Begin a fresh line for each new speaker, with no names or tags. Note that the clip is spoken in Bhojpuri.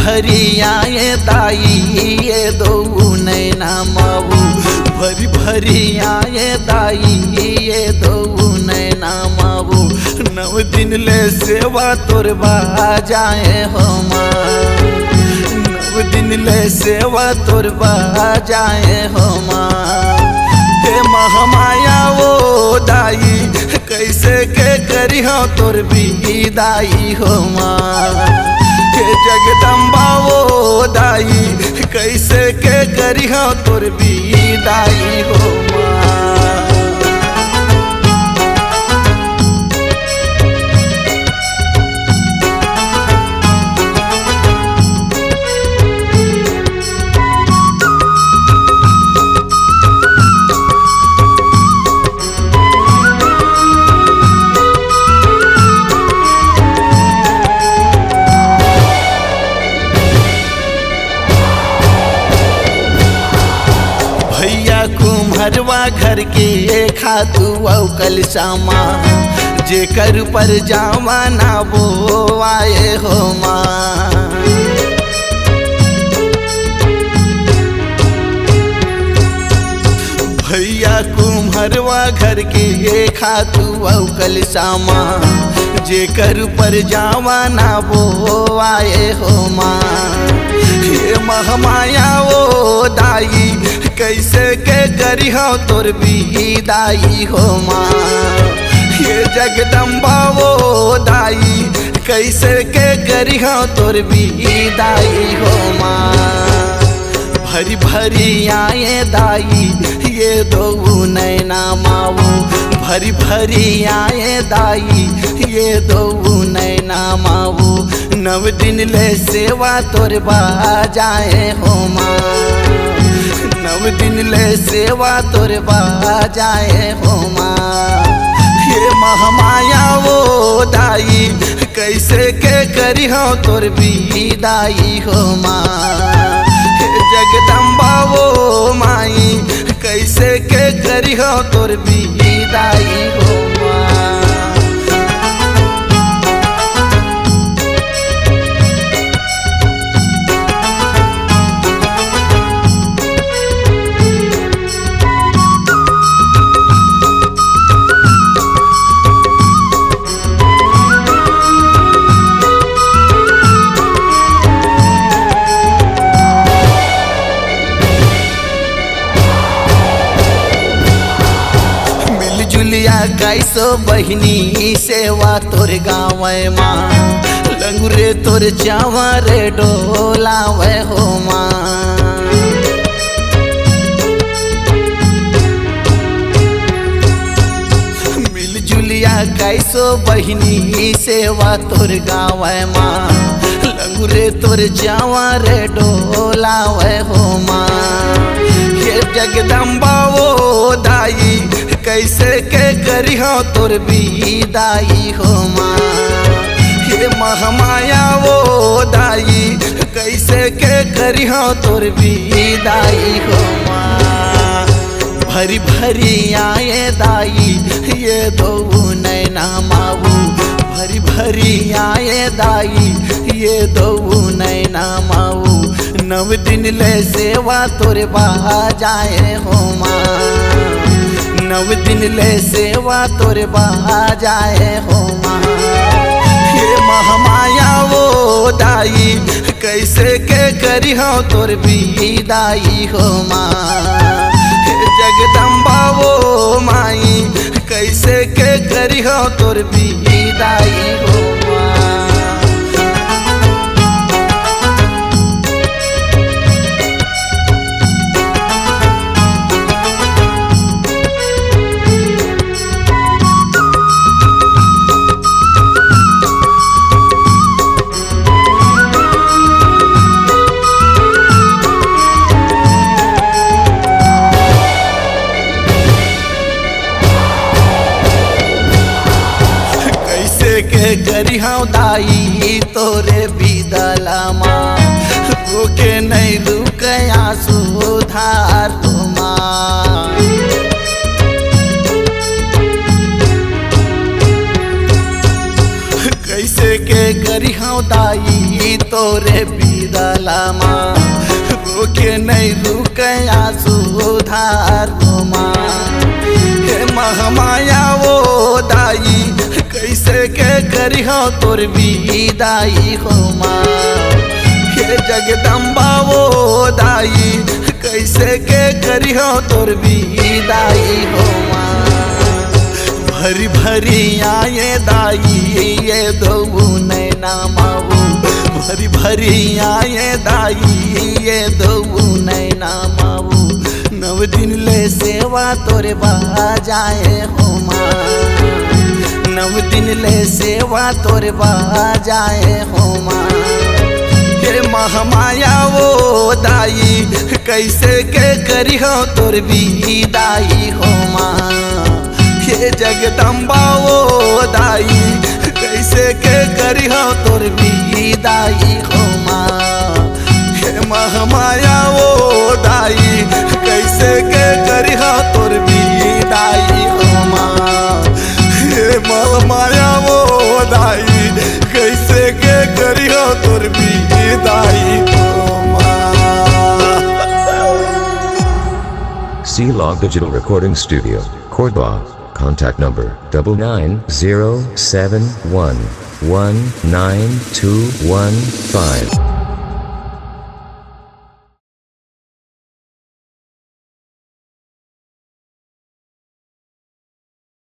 भरी आए दाई ये दो नैना माऊ भरी भरी आए दाई ये दो नैना माऊ नव दिन ले सेवा तोर जाए हो माँ नव दिन ले सेवा तोर जाए हो माँ हे महामाया वो दाई कैसे के करी हो तोर दाई हो माँ हे जगदम्बा वो दाई कैसे के करी हो तोर दाई हो माँ। भैया कुम्हरवा घर के खातू कल श्यामा जेकर पर जावा ना वो आए हो माँ भैया कुम्हरवा घर के खातू कल श्यामा जेकर पर जावा ना वो आए हो माँ हे महामाया वो दाई कैसे के करी हो तोर दाई हो माँ ये जगदम्बा वो दाई कैसे के करी हो तोर दाई हो माँ भरी भरी आए दाई ये दो नैना माऊ भरी भरी आए दाई ये दो नैना माऊ नव दिन ले सेवा तोर जाए हो माँ नव दिन ले सेवा तोर जाए हो माँ ये महामाया वो दाई कैसे के करी हो तोर दाई हो माँ जगदम्बा वो माई कैसे के करी हो तोर दाई हो माँ। कैसो बहिनी सेवा तोर गाँव माँ लंगुरे तोर चावा रे डोलावे हो माँ मिलजुलिया कैसो बहिनी सेवा तोर गाँव माँ लंगुरे तोर चावा रे डोलावे हो माँ ये जगदम्बा वो दाई कैसे के करी हो तोर दाई हो माँ ये महामाया वो दाई कैसे के करी हो तोर दाई हो माँ भरी भरी आए दाई ये दो नैना माऊ भरी भरी आए दाई ये दो नैना माऊ नव दिन ले सेवा तोर जाए हो माँ नव दिन ले सेवा तोर जाए हो माँ ये महामाया वो दाई कैसे के करी हो तोर दाई हो माँ जगदम्बा वो माई कैसे के करी हो तोर दाई हो माँ। के करी हाँ दाई तोरे बिदला माँ रोके नहीं रुकया सुधार हो माँ कैसे के करिहौ दाई तोरे बिदलामा रोके नहीं रुके आंसू धार माँ हे महामाया वो दाई कैसे के करिहौ तोर बिदाई हो माँ हे जगदम्बा वो दाई कैसे के करिहौ तोर बिदाई हो माँ भरी भरी आए दाई ये दो नैना माऊ भरी भरी आए दाई ये दो नैना माऊ नव दिन ले सेवा तोरे बाजाए हो माँ नव दिन ले सेवा तोरे बाजाए हो माँ हे महामाया वो दाई कैसे के करिहो तोर बिदाई हो माँ हे जगदम्बा वो दाई कैसे के करिहो तोर बिदाई हो माँ हे महामाया वो दाई कैसे के करिहो तोर बिदाई हो माँ हे महामाया वो दाई कैसे के करिहो तोर बिदाई हो माँ।
C-Log Digital Recording Studio, Cordoba. Contact number 99071192215.